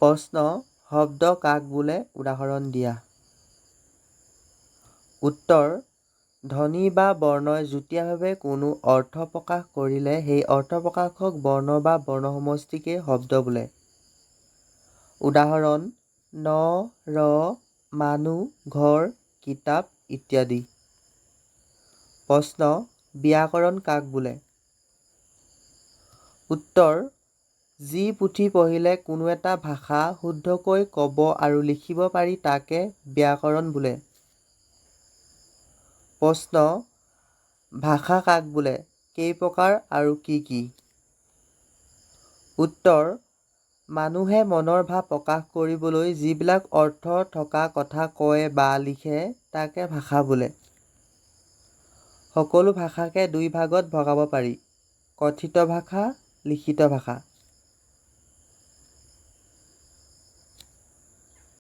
প্ৰশ্ন শব্দ কাক বোলে উদাহৰণ দিয়া। উত্তৰ ধ্বনি বা বৰ্ণই যুটীয়াভাৱে কোনো অৰ্থ প্ৰকাশ কৰিলে সেই অৰ্থ প্ৰকাশক বৰ্ণ বা বৰ্ণসমষ্টিকেই শব্দ বোলে। উদাহৰণ ন, ৰ, মানুহ, ঘৰ, কিতাপ ইত্যাদি। প্ৰশ্ন ব্যাকৰণ কাক বোলে? উত্তৰ যি পুথি পঢ়িলে কোনো এটা ভাষা শুদ্ধকৈ ক'ব আৰু লিখিব পাৰি তাকে ব্যাকৰণ বোলে। প্ৰশ্ন ভাষা কাক বোলে? কেই প্ৰকাৰ আৰু কি কি? উত্তৰ মানুহে মনৰ ভাৱ প্ৰকাশ কৰিবলৈ যিবিলাক অৰ্থ থকা কথা কয় বা লিখে তাকে ভাষা বোলে। সকলো ভাষাকে দুই ভাগত ভগাব পাৰি, কথিত ভাষা, লিখিত ভাষা।